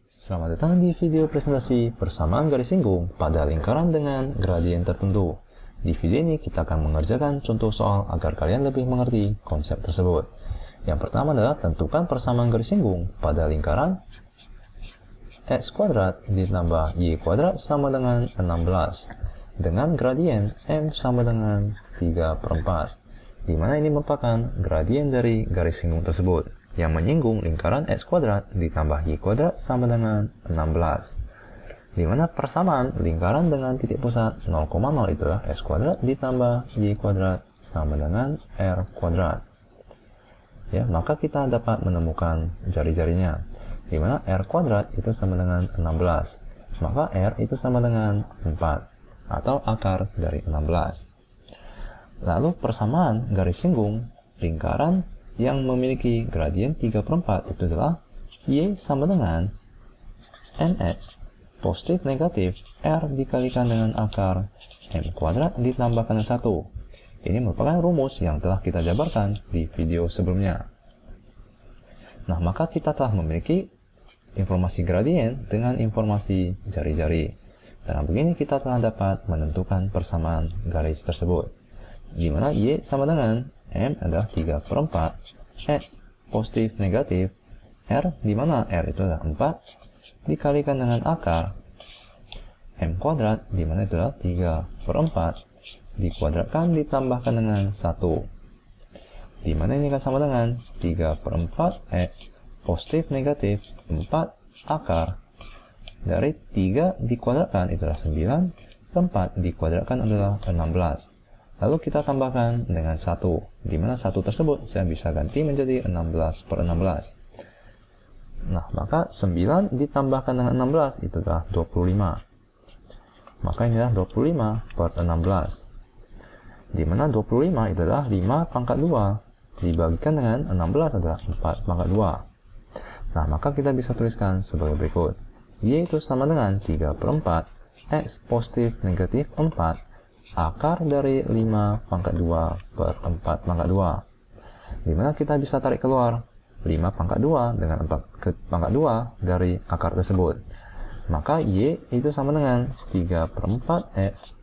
Selamat datang di video presentasi persamaan garis singgung pada lingkaran dengan gradien tertentu. Di video ini kita akan mengerjakan contoh soal agar kalian lebih mengerti konsep tersebut. Yang pertama adalah tentukan persamaan garis singgung pada lingkaran x kuadrat ditambah y kuadrat sama dengan 16 dengan gradien m sama dengan 3/4, di mana ini merupakan gradien dari garis singgung tersebut yang menyinggung lingkaran x kuadrat ditambah y kuadrat sama dengan 16, di mana persamaan lingkaran dengan titik pusat 0,0 itu adalah x kuadrat ditambah y kuadrat sama dengan r kuadrat. Ya, maka kita dapat menemukan jari-jarinya, di mana r kuadrat itu sama dengan 16, maka r itu sama dengan 4 atau akar dari 16. Lalu persamaan garis singgung lingkaran yang memiliki gradien 3/4 itu adalah y sama dengan mx positif negatif r dikalikan dengan akar m kuadrat ditambahkan 1. Ini merupakan rumus yang telah kita jabarkan di video sebelumnya. Nah, maka kita telah memiliki informasi gradien dengan informasi jari-jari. Dan begini kita telah dapat menentukan persamaan garis tersebut, di mana y sama dengan m adalah 3/4, x positif negatif, r di mana r itu adalah 4, dikalikan dengan akar m kuadrat di mana itu adalah 3/4, dikuadratkan ditambahkan dengan 1, di mana ini akan sama dengan 3/4 x positif negatif 4 akar dari 3 dikuadratkan itu adalah 9, 4 dikuadratkan adalah 16. Lalu kita tambahkan dengan 1, di mana 1 tersebut saya bisa ganti menjadi 16/16. Nah, maka 9 ditambahkan dengan 16 itu adalah 25. Maka ini adalah 25/16. Di mana 25 itu adalah 5 pangkat 2 dibagikan dengan 16 adalah 4 pangkat 2. Nah, maka kita bisa tuliskan sebagai berikut. Y itu sama dengan 3/4 x positif negatif 4 akar dari 5 pangkat 2 per 4 pangkat 2, dimana kita bisa tarik keluar 5 pangkat 2 dengan 4 pangkat 2 dari akar tersebut. Maka y itu sama dengan 3/4 x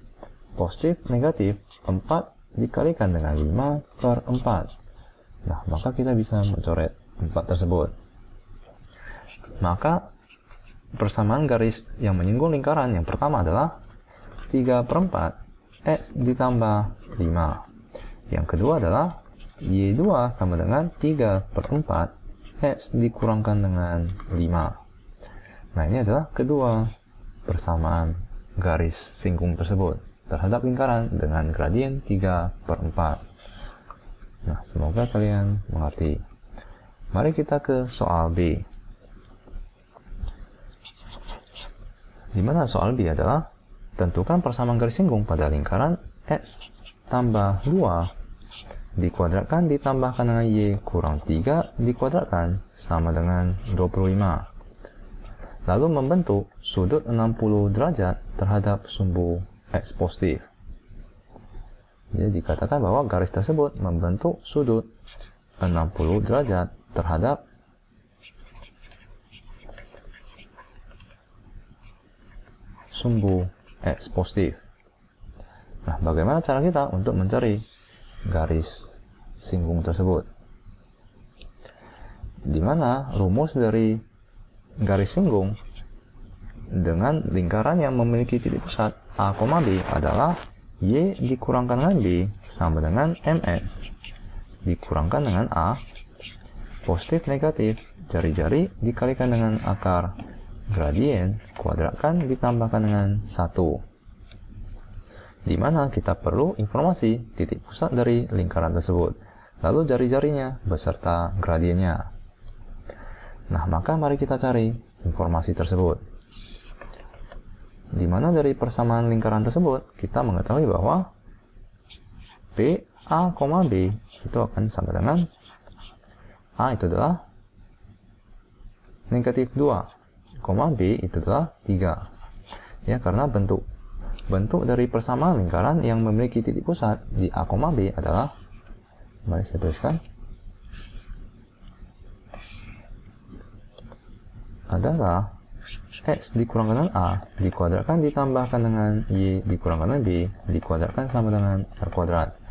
positif negatif 4 dikalikan dengan 5/4. Nah, maka kita bisa mencoret 4 tersebut. Maka persamaan garis yang menyinggung lingkaran yang pertama adalah 3/4 x ditambah 5. Yang kedua adalah y2 sama dengan 3/4 x dikurangkan dengan 5. Nah, ini adalah kedua persamaan garis singgung tersebut terhadap lingkaran dengan gradien 3/4. Nah, semoga kalian mengerti. Mari kita ke soal B. Di mana soal B adalah tentukan persamaan garis singgung pada lingkaran x tambah 2 dikuadratkan ditambahkan dengan y kurang 3 dikuadratkan sama dengan 25. Lalu membentuk sudut 60 derajat terhadap sumbu x positif. Jadi dikatakan bahwa garis tersebut membentuk sudut 60 derajat terhadap sumbu x positif. Nah, bagaimana cara kita untuk mencari garis singgung tersebut? Di mana rumus dari garis singgung dengan lingkaran yang memiliki titik pusat A, B adalah y dikurangkan dengan b sama dengan mx dikurangkan dengan a positif negatif jari-jari dikalikan dengan akar gradien kuadratkan ditambahkan dengan 1, di mana kita perlu informasi titik pusat dari lingkaran tersebut, lalu jari-jarinya beserta gradiennya. Nah, maka mari kita cari informasi tersebut, di mana dari persamaan lingkaran tersebut kita mengetahui bahwa P A, B itu akan sama dengan A itu adalah negatif 2, B itu adalah 3. Ya, karena bentuk dari persamaan lingkaran yang memiliki titik pusat di A, B adalah, mari saya tuliskan, adalah X dikurangkan dengan A dikuadratkan ditambahkan dengan Y dikurangkan dengan B dikuadratkan sama dengan R kuadrat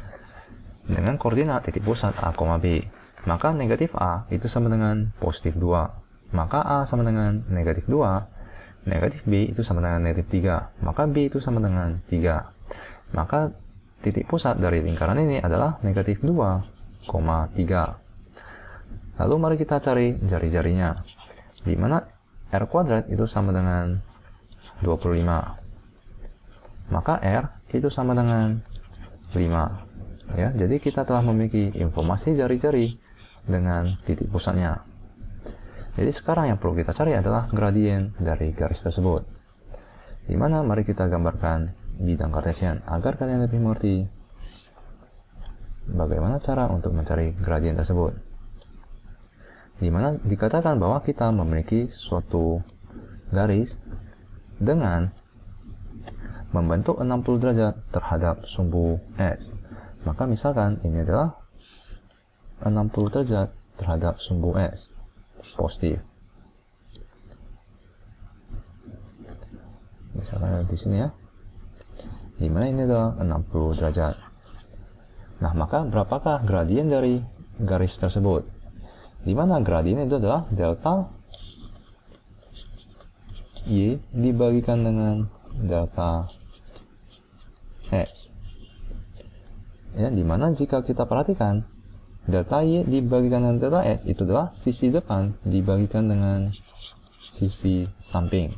dengan koordinat titik pusat A, B. Maka negatif A itu sama dengan positif 2. Maka A sama dengan negatif 2. Negatif B itu sama dengan negatif 3. Maka B itu sama dengan 3. Maka titik pusat dari lingkaran ini adalah negatif 2, 3. Lalu mari kita cari jari-jarinya. Di mana R kuadrat itu sama dengan 25. Maka R itu sama dengan 5. Ya, jadi kita telah memiliki informasi jari-jari dengan titik pusatnya. Jadi sekarang yang perlu kita cari adalah gradien dari garis tersebut. Di mana mari kita gambarkan bidang kartesian agar kalian lebih mengerti bagaimana cara untuk mencari gradien tersebut. Di mana dikatakan bahwa kita memiliki suatu garis dengan membentuk 60 derajat terhadap sumbu S. Maka misalkan ini adalah 60 derajat terhadap sumbu S, positif. Misalkan di sini ya, di mana ini adalah 60 derajat. Nah, maka berapakah gradien dari garis tersebut? Di mana gradien itu adalah delta Y dibagikan dengan delta X. Ya, di mana jika kita perhatikan delta Y dibagikan dengan delta X itu adalah sisi depan dibagikan dengan sisi samping.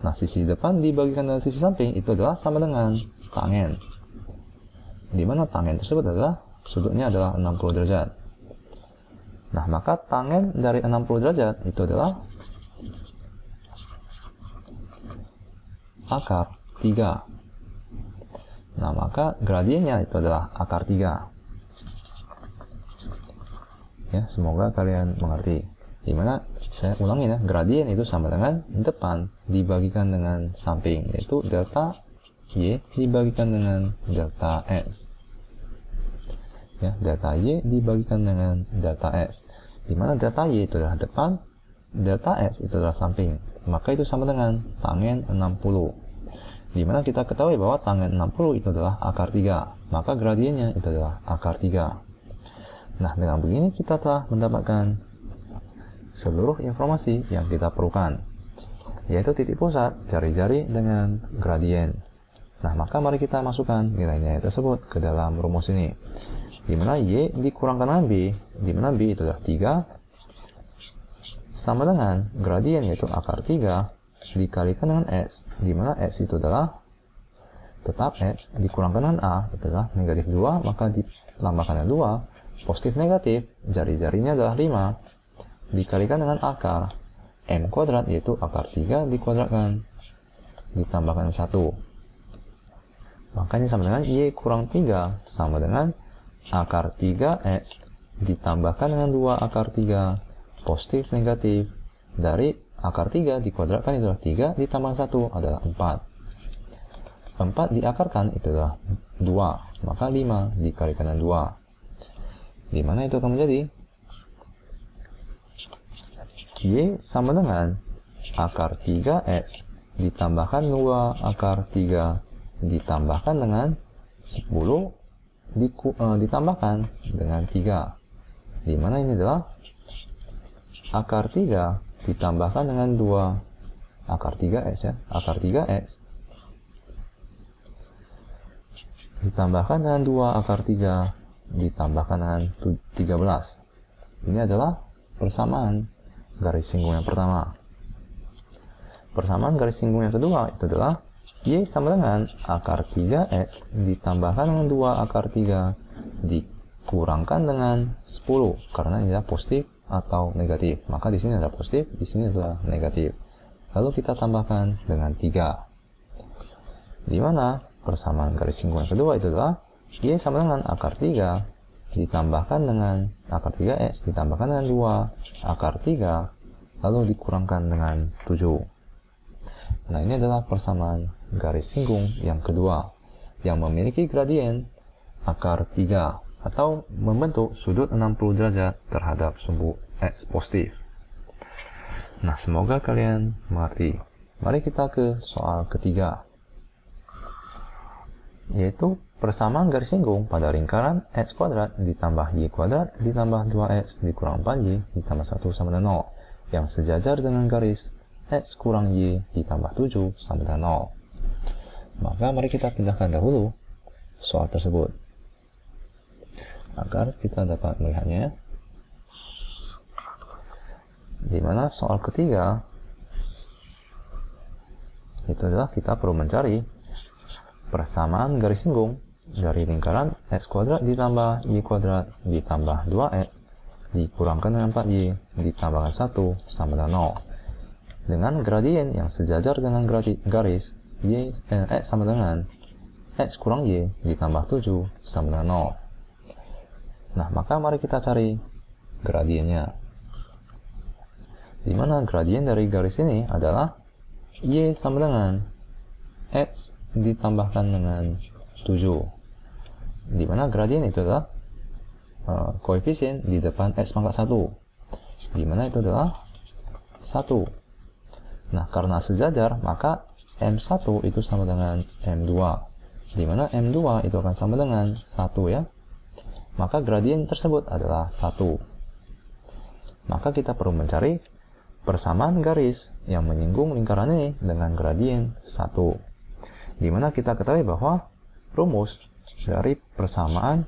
Nah, sisi depan dibagikan dengan sisi samping itu adalah sama dengan tangen. Di mana tangen tersebut adalah sudutnya adalah 60 derajat. Nah, maka tangen dari 60 derajat itu adalah akar 3. Nah, maka gradiennya itu adalah akar 3. Ya, semoga kalian mengerti. Dimana saya ulangi ya, gradien itu sama dengan depan dibagikan dengan samping, yaitu delta Y dibagikan dengan delta X. Ya, delta Y dibagikan dengan delta X. Dimana delta Y itu adalah depan, delta X itu adalah samping. Maka itu sama dengan tangen 60. Dimana kita ketahui bahwa tangen 60 itu adalah akar 3. Maka gradiennya itu adalah akar 3. Nah, dengan begini kita telah mendapatkan seluruh informasi yang kita perlukan, yaitu titik pusat, jari-jari, dengan gradien. Nah, maka mari kita masukkan nilai-nilai tersebut ke dalam rumus ini. Di mana Y dikurangkan dengan B, di mana B itu adalah 3, sama dengan gradien yaitu akar 3 dikalikan dengan X, di mana X itu adalah tetap X dikurangkan dengan A, itu adalah negatif 2, maka dilambangkan dengan 2, positif negatif, jari-jarinya adalah 5, dikalikan dengan akar M kuadrat yaitu akar 3 dikuadratkan ditambahkan 1. Makanya sama dengan Y kurang 3 sama dengan akar 3X ditambahkan dengan 2 akar 3 positif negatif dari akar 3 dikuadratkan itu adalah 3 ditambah 1 adalah 4. 4 diakarkan itu adalah 2, maka 5 dikalikan dengan 2. Di mana itu akan menjadi Y sama dengan akar 3X ditambahkan 2 akar 3 ditambahkan dengan 10 ditambahkan dengan 3. Di mana ini adalah akar 3 ditambahkan dengan 2 akar 3X ya, akar 3X ditambahkan dengan 2 akar 3 ditambahkan dengan 13. Ini adalah persamaan garis singgung yang pertama. Persamaan garis singgung yang kedua itu adalah Y sama dengan akar 3X ditambahkan dengan 2 akar 3 dikurangkan dengan 10 karena ini adalah positif atau negatif. Maka di sini adalah positif, di sini adalah negatif. Lalu kita tambahkan dengan 3. Di mana persamaan garis singgung yang kedua itu adalah Y sama dengan akar 3 ditambahkan dengan akar 3X ditambahkan dengan 2 akar 3 lalu dikurangkan dengan 7. Nah, ini adalah persamaan garis singgung yang kedua yang memiliki gradien akar 3 atau membentuk sudut 60 derajat terhadap sumbu X positif. Nah, semoga kalian mengerti. Mari kita ke soal ketiga, yaitu persamaan garis singgung pada lingkaran x kuadrat ditambah y kuadrat ditambah 2x dikurang 4y ditambah 1 sama dengan 0 yang sejajar dengan garis x kurang y ditambah 7 sama dengan 0. Maka mari kita pindahkan dahulu soal tersebut agar kita dapat melihatnya. Di mana soal ketiga itu adalah kita perlu mencari persamaan garis singgung dari lingkaran x kuadrat ditambah y kuadrat ditambah 2x dikurangkan dengan 4y ditambahkan 1 sama dengan 0 dengan gradien yang sejajar dengan garis x sama dengan x kurang y ditambah 7 sama dengan 0. Nah, maka mari kita cari gradiennya, di mana gradien dari garis ini adalah y sama dengan x ditambahkan dengan 7, di mana gradien itu adalah koefisien di depan x pangkat 1, di mana itu adalah 1. Nah, karena sejajar maka M1 itu sama dengan M2, di mana M2 itu akan sama dengan 1 ya. Maka gradien tersebut adalah 1. Maka kita perlu mencari persamaan garis yang menyinggung lingkaran ini dengan gradien 1. Di mana kita ketahui bahwa rumus dari persamaan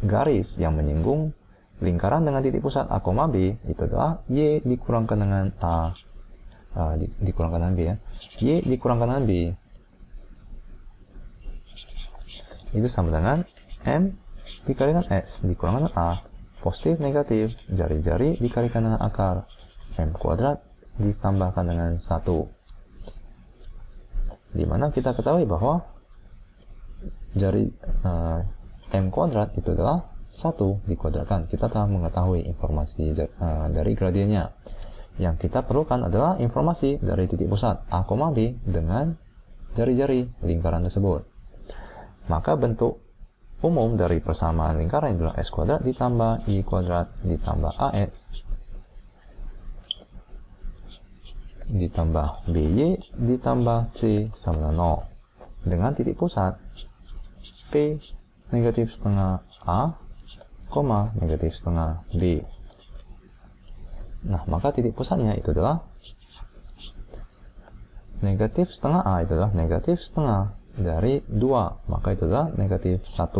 garis yang menyinggung lingkaran dengan titik pusat A, B itu adalah Y dikurangkan dengan A dikurangkan dengan B ya. Y dikurangkan dengan B itu sama dengan M dikalikan X dikurangkan dengan A, positif negatif, jari-jari dikalikan dengan akar M kuadrat ditambahkan dengan 1. Dimana kita ketahui bahwa jari M kuadrat itu adalah 1 dikuadratkan. Kita telah mengetahui informasi dari gradiennya. Yang kita perlukan adalah informasi dari titik pusat A, B dengan jari-jari lingkaran tersebut. Maka bentuk umum dari persamaan lingkaran adalah x kuadrat ditambah y kuadrat ditambah ax ditambah by ditambah c sama dengan 0 dengan titik pusat p negatif setengah a, negatif setengah b. Nah, maka titik pusatnya itu adalah negatif setengah a itu adalah negatif setengah dari 2, maka itu adalah negatif 1,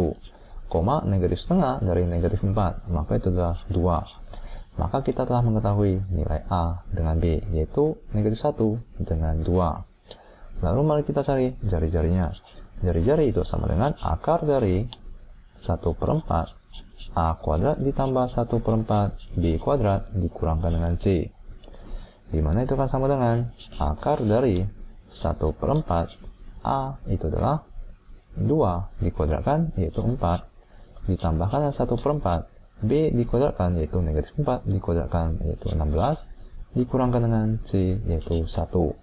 negatif setengah dari negatif 4, maka itu adalah 2. Maka kita telah mengetahui nilai A dengan B, yaitu negatif 1 dengan 2. Lalu mari kita cari jari-jarinya. Jari-jari itu sama dengan akar dari 1/4 A kuadrat ditambah 1/4 B kuadrat dikurangkan dengan C, dimana itu akan sama dengan akar dari 1/4 A itu adalah 2 dikuadratkan yaitu 4 ditambahkan dengan 1/4 B dikuadratkan yaitu negatif 4 dikuadratkan yaitu 16 dikurangkan dengan C yaitu 1.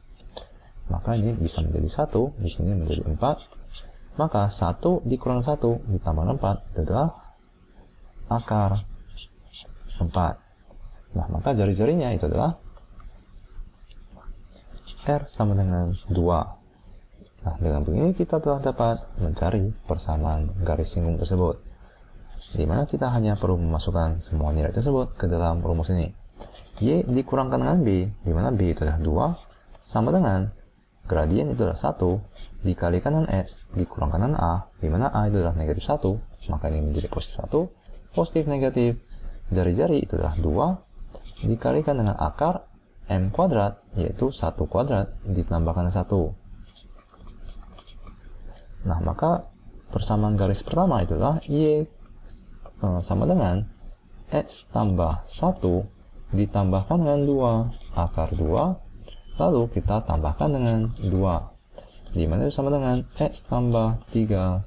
Maka ini bisa menjadi 1, di sini menjadi 4. Maka 1 dikurang 1 ditambah 4 itu adalah akar 4. Nah, maka jari-jarinya itu adalah R sama dengan 2. Nah, dengan begini kita telah dapat mencari persamaan garis singgung tersebut, di mana kita hanya perlu memasukkan semua nilai tersebut ke dalam rumus ini. Y dikurangkan dengan B, di mana B itu adalah 2, sama dengan gradien itu adalah 1, dikalikan dengan X, dikurangkan dengan A, di mana A itu adalah negatif 1, maka ini menjadi positif 1, positif negatif, jari-jari itu adalah 2, dikalikan dengan akar M kuadrat, yaitu 1 kuadrat, ditambahkan 1. Nah, maka persamaan garis pertama itu adalah Y sama dengan X tambah 1 ditambahkan dengan 2 akar 2, lalu kita tambahkan dengan 2, dimana itu sama dengan X tambah 3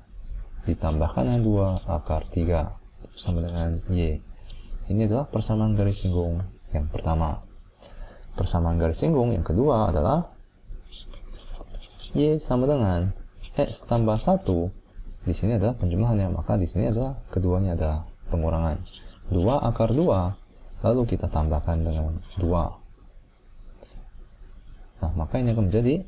ditambahkan dengan 2 akar 3, itu sama dengan Y. Ini adalah persamaan garis singgung yang pertama. Persamaan garis singgung yang kedua adalah Y sama dengan X tambah 1, di sini adalah penjumlahannya, maka di sini adalah keduanya adalah pengurangan. 2 akar 2, lalu kita tambahkan dengan 2. Nah, maka ini akan menjadi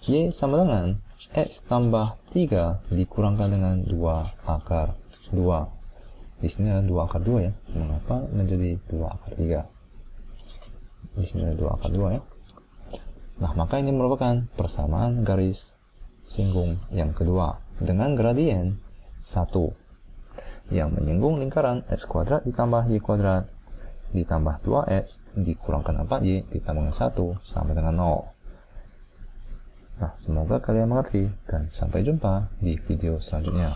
Y sama dengan X tambah 3 dikurangkan dengan 2 akar 2. Di sini ada 2 akar 2 ya. Mengapa menjadi 2 akar 3? Di sini ada 2 akar 2 ya. Nah, maka ini merupakan persamaan garis singgung yang kedua dengan gradien 1 yang menyinggung lingkaran X kuadrat ditambah Y kuadrat ditambah 2X dikurangkan 4Y ditambah dengan 1 sama dengan 0. Nah, semoga kalian mengerti dan sampai jumpa di video selanjutnya.